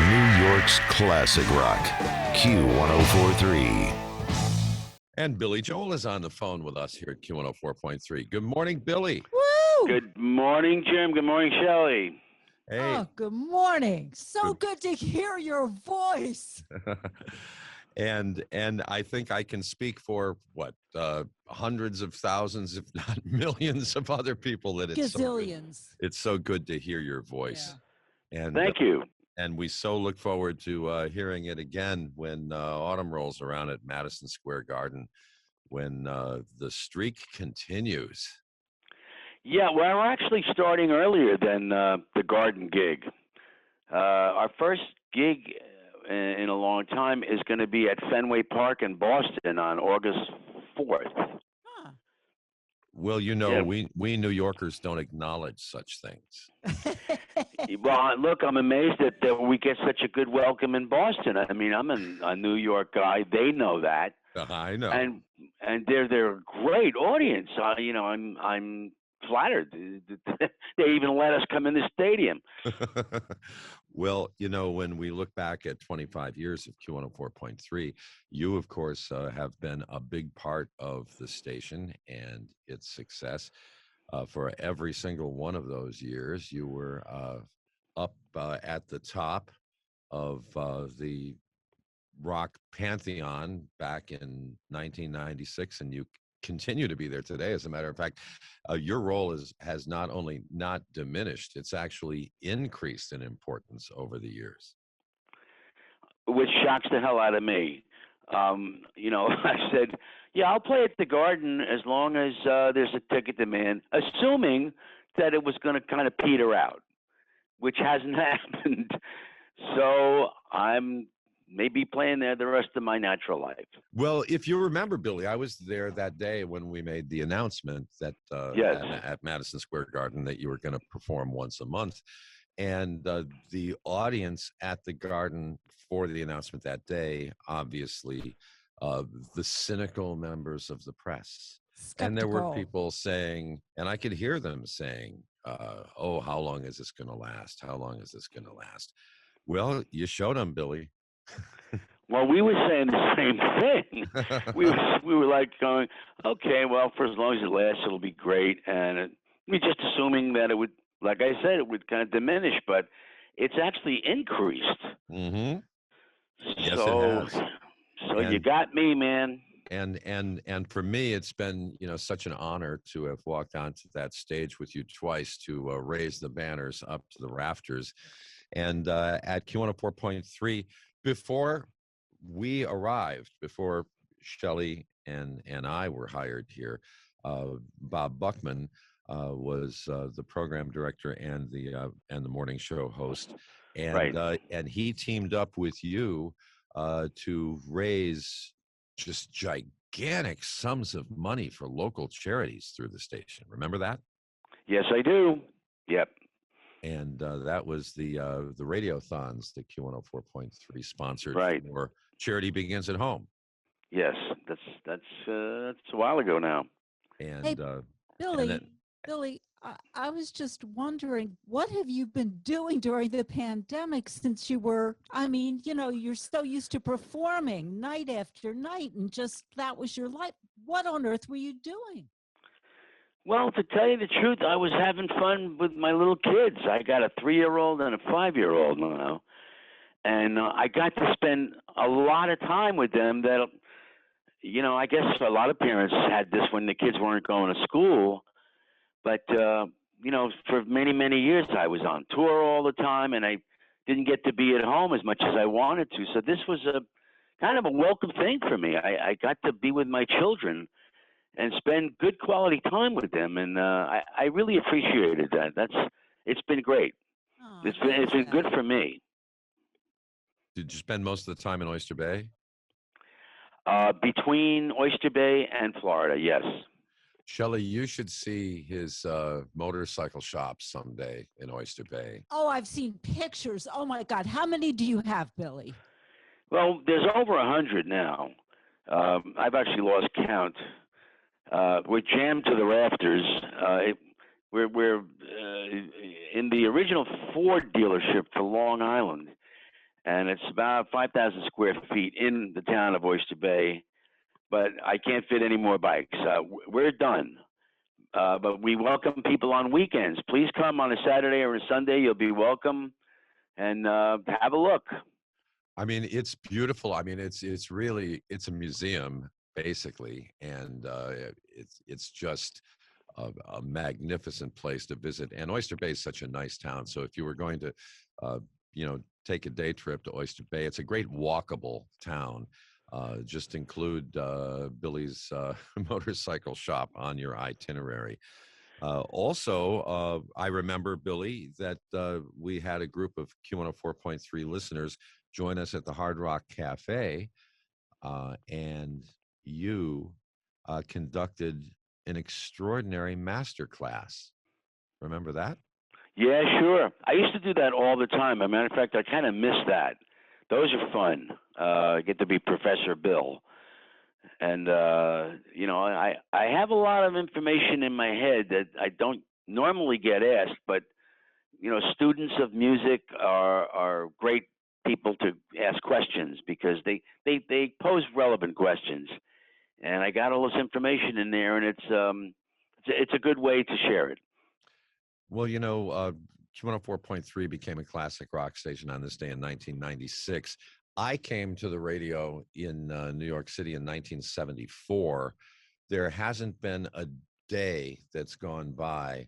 New York's classic rock, Q104.3. And Billy Joel is on the phone with us here at Q104.3. Good morning, Billy. Woo! Good morning, Jim. Good morning, Shelley. Hey. Oh, good morning. So good to hear your voice. and I think I can speak for hundreds of thousands, if not millions of other people that Gazillions. It's so good to hear your voice. Yeah. And Thank you. And we so look forward to hearing it again when autumn rolls around at Madison Square Garden, when the streak continues. Yeah, well, we're actually starting earlier than the Garden gig. Our first gig in a long time is going to be at Fenway Park in Boston on August 4th. Huh. Well, you know, we New Yorkers don't acknowledge such things. Well, look, I'm amazed that we get such a good welcome in Boston. I mean, I'm a New York guy. They know that. I know. And they're a great audience. I'm flattered. They even let us come in the stadium. Well, you know, when we look back at 25 years of Q104.3, you, of course, have been a big part of the station and its success. For every single one of those years, you were up at the top of the rock pantheon back in 1996, and you continue to be there today. As a matter of fact, your role has not only not diminished, it's actually increased in importance over the years. Which shocks the hell out of me. I said, yeah, I'll play at the Garden as long as there's a ticket demand, assuming that it was going to kind of peter out, which hasn't happened. So I'm maybe playing there the rest of my natural life. Well, if you remember, Billy, I was there that day when we made the announcement that Yes. at Madison Square Garden that you were going to perform once a month. And the audience at the Garden for the announcement that day, obviously, the cynical members of the press. Skeptical. And there were people saying, and I could hear them saying, oh, how long is this going to last? How long is this going to last? Well, you showed them, Billy. Well, we were saying the same thing. we were like going, okay, well, for as long as it lasts, it'll be great. And we just assuming that it would, like I said, it would kind of diminish, but it's actually increased. Mm-hmm. Yes, So, it has. So you got me, man. And for me, it's been, you know, such an honor to have walked onto that stage with you twice to raise the banners up to the rafters. And at Q104.3, before we arrived, before Shelley and I were hired here, Bob Buckman was the program director and the morning show host, and Right. And he teamed up with you to raise just gigantic sums of money for local charities through the station. Remember that? Yes, I do. Yep. And that was the Radiothons that Q104.3 sponsored. Right. For Charity Begins at Home. Yes, that's a while ago now. And Hey, Billy, and then, Billy, I was just wondering, what have you been doing during the pandemic since you were, I mean, you know, you're so used to performing night after night and just that was your life. What on earth were you doing? Well, to tell you the truth, I was having fun with my little kids. I got a 3-year-old and a 5-year-old now. And I got to spend a lot of time with them that, you know, I guess a lot of parents had this when the kids weren't going to school. But, you know, for many, many years I was on tour all the time and I didn't get to be at home as much as I wanted to. So this was a kind of a welcome thing for me. I got to be with my children and spend good quality time with them. And I really appreciated that. It's been great. Oh, It's been good for me. did you spend most of the time in Oyster Bay? Between Oyster Bay and Florida, yes. Shelley, you should see his motorcycle shop someday in Oyster Bay. Oh, I've seen pictures. Oh my God. How many do you have, Billy? Well, there's over 100 now. I've actually lost count. We're jammed to the rafters. We're in the original Ford dealership for Long Island, and it's about 5,000 square feet in the town of Oyster Bay. But I can't fit any more bikes. We're done. But we welcome people on weekends. Please come on a Saturday or a Sunday. You'll be welcome, and have a look. I mean, it's beautiful. I mean, it's really it's a museum basically, and it's just a magnificent place to visit. And Oyster Bay is such a nice town. So if you were going to, you know, take a day trip to Oyster Bay, it's a great walkable town. Just include Billy's motorcycle shop on your itinerary. Also, I remember, Billy, that we had a group of Q104.3 listeners join us at the Hard Rock Cafe, and you conducted an extraordinary master class. Remember that? Yeah, sure. I used to do that all the time. As a matter of fact, I kind of miss that. Those are fun. I get to be Professor Bill. And, you know, I have a lot of information in my head that I don't normally get asked, but, you know, students of music are great people to ask questions because they pose relevant questions. And I got all this information in there, and it's a good way to share it. Well, you know, Q104.3 became a classic rock station on this day in 1996. I came to the radio in New York City in 1974. There hasn't been a day that's gone by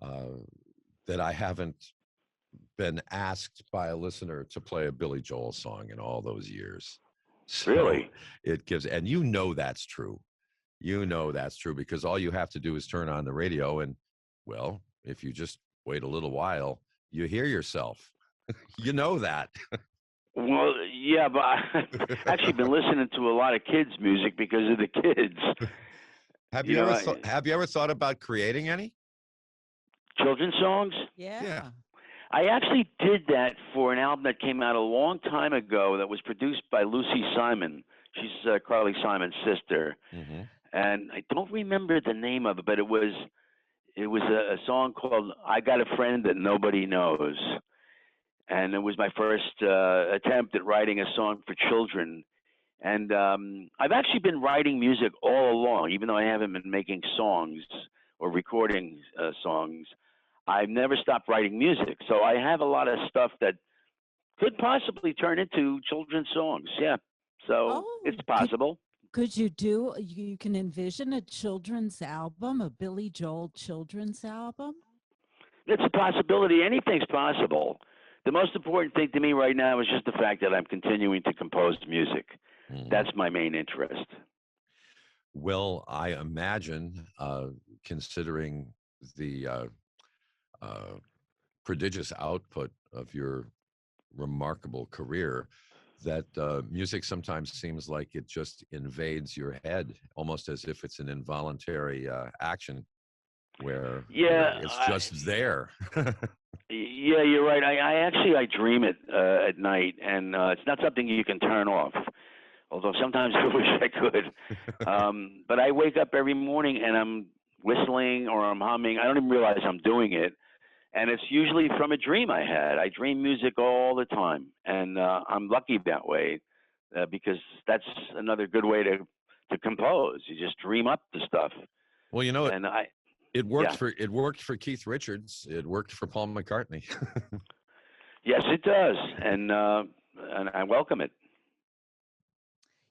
that I haven't been asked by a listener to play a Billy Joel song in all those years. So Really? it gives, and you know that's true. You know that's true because all you have to do is turn on the radio, and well, if you just wait a little while, you hear yourself. You know that. Well, yeah, but I've actually been listening to a lot of kids' music because of the kids. Have You you know, ever have you ever thought about creating any? children's songs? Yeah. Yeah. I actually did that for an album that came out a long time ago that was produced by Lucy Simon. She's Carly Simon's sister. Mm-hmm. And I don't remember the name of it, but it was a song called "I Got a Friend That Nobody Knows," and it was my first attempt at writing a song for children. And I've actually been writing music all along, even though I haven't been making songs or recording songs. I've never stopped writing music, so I have a lot of stuff that could possibly turn into children's songs. Yeah, so it's possible. Could you do, you can envision a children's album, a Billy Joel children's album? It's a possibility. Anything's possible. The most important thing to me right now is just the fact that I'm continuing to compose music. Mm-hmm. That's my main interest. Well, I imagine, considering the prodigious output of your remarkable career, that music sometimes seems like it just invades your head, almost as if it's an involuntary action where it's just there. Yeah, you're right. I actually dream it at night, and it's not something you can turn off. Although sometimes I wish I could. But I wake up every morning and I'm whistling or I'm humming. I don't even realize I'm doing it. And it's usually from a dream I had. I dream music all the time. And I'm lucky that way because that's another good way to compose. You just dream up the stuff. Well, you know, and it worked for Keith Richards. It worked for Paul McCartney. Yes, it does. And I welcome it.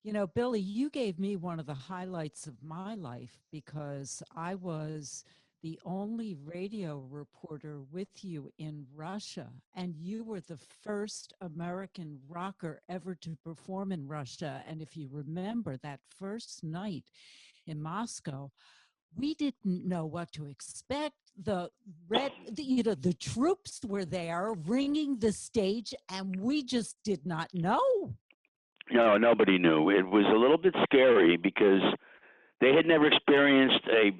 You know, Billy, you gave me one of the highlights of my life because I was the only radio reporter with you in Russia, and you were the first American rocker ever to perform in Russia. And if you remember that first night in Moscow, we didn't know what to expect. The troops were there ringing the stage, and we just did not know. No, nobody knew. It was a little bit scary because they had never experienced a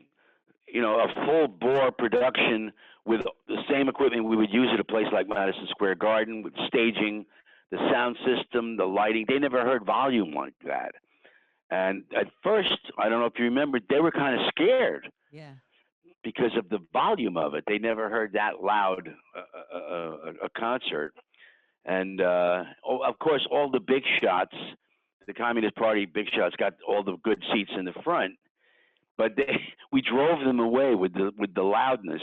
full bore production with the same equipment we would use at a place like Madison Square Garden, with staging, the sound system, the lighting. They never heard volume like that. And at first, I don't know if you remember, they were kind of scared. Yeah. Because of the volume of it. They never heard that loud a concert. And of course, all the big shots, the Communist Party big shots, got all the good seats in the front. But we drove them away with the loudness,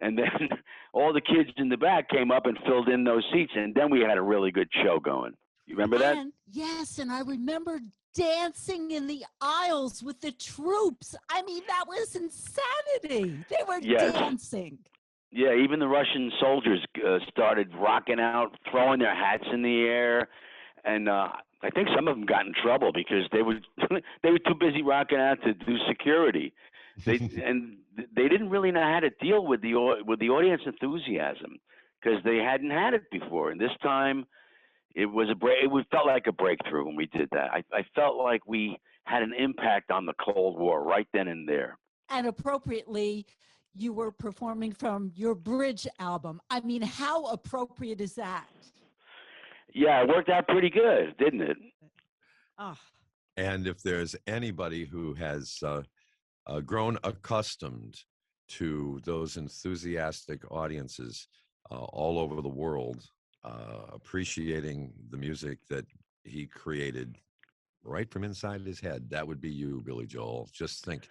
and then all the kids in the back came up and filled in those seats, and then we had a really good show going. You remember that? And yes, and I remember dancing in the aisles with the troops. I mean, that was insanity. They were dancing. Yeah, even the Russian soldiers started rocking out, throwing their hats in the air, and I think some of them got in trouble because they were too busy rocking out to do security. They didn't really know how to deal with the audience enthusiasm because they hadn't had it before. And this time, it felt like a breakthrough when we did that. I felt like we had an impact on the Cold War right then and there. And appropriately, you were performing from your Bridge album. I mean, how appropriate is that? Yeah, it worked out pretty good, didn't it? Oh. And if there's anybody who has grown accustomed to those enthusiastic audiences all over the world, appreciating the music that he created right from inside his head, that would be you, Billy Joel. Just think,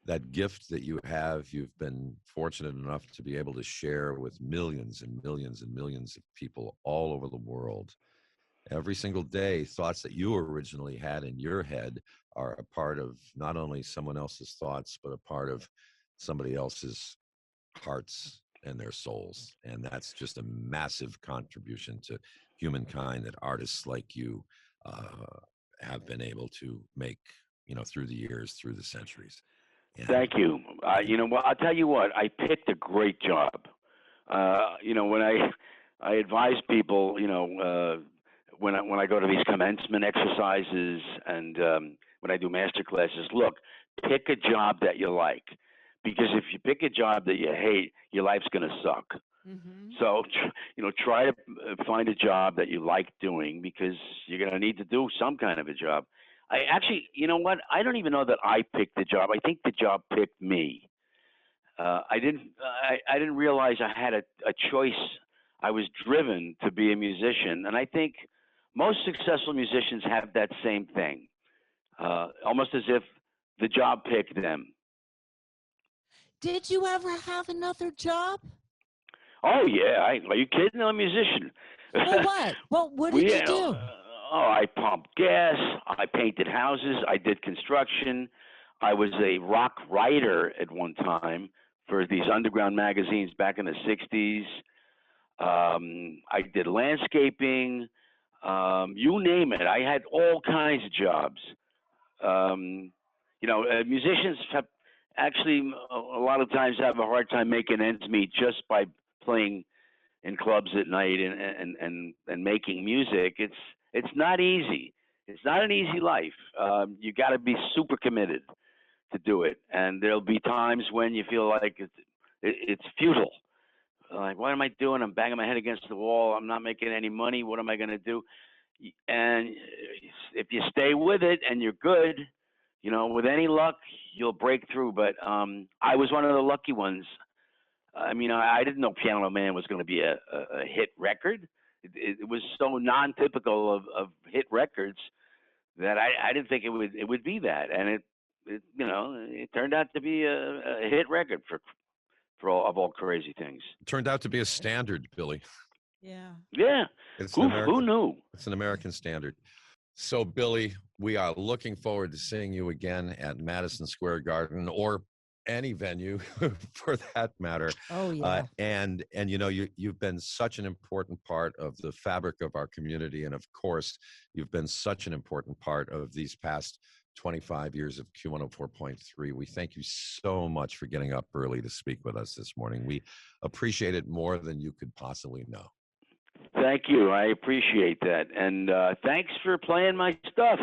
that gift that you have, you've been fortunate enough to be able to share with millions and millions and millions of people all over the world. Every single day, thoughts that you originally had in your head are a part of not only someone else's thoughts, but a part of somebody else's hearts and their souls. And that's just a massive contribution to humankind that artists like you have been able to make, through the years, through the centuries. And thank you. Well, I'll tell you what, I picked a great job. When I advise people, when I go to these commencement exercises and when I do master classes, look, pick a job that you like, because if you pick a job that you hate, your life's going to suck. Mm-hmm. So, try to find a job that you like doing, because you're going to need to do some kind of a job. I actually, you know what? I don't even know that I picked the job. I think the job picked me. I didn't realize I had a choice. I was driven to be a musician, and I think most successful musicians have that same thing, almost as if the job picked them. Did you ever have another job? Oh yeah, are you kidding? I'm a musician. Well, what? Well, what did you do? I pumped gas. I painted houses. I did construction. I was a rock writer at one time for these underground magazines back in the 60s. I did landscaping. You name it. I had all kinds of jobs. Musicians have actually a lot of times have a hard time making ends meet just by playing in clubs at night and making music. It's not easy. It's not an easy life. You got to be super committed to do it, and there'll be times when you feel like it's futile. Like, what am I doing? I'm banging my head against the wall. I'm not making any money. What am I going to do? And if you stay with it and you're good, with any luck, you'll break through. But I was one of the lucky ones. I mean, I didn't know Piano Man was going to be a hit record. It was so non-typical of hit records that I didn't think it would be that, and it turned out to be a hit record for all crazy things. it turned out to be a standard, Billy. Yeah. Who knew? It's an American standard. So, Billy, we are looking forward to seeing you again at Madison Square Garden or any venue for that matter. Oh yeah. And you've been such an important part of the fabric of our community, and of course you've been such an important part of these past 25 years of Q104.3. We thank you so much for getting up early to speak with us this morning. We appreciate it more than you could possibly know. Thank you. I appreciate that, and thanks for playing my stuff.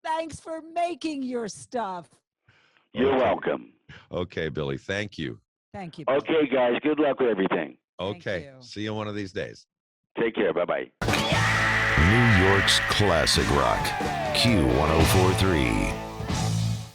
Thanks for making your stuff. You're welcome. Okay, Billy. Thank you. Thank you, Billy. Okay, guys. Good luck with everything. Okay. See you one of these days. Take care. Bye-bye. New York's classic rock, Q104.3.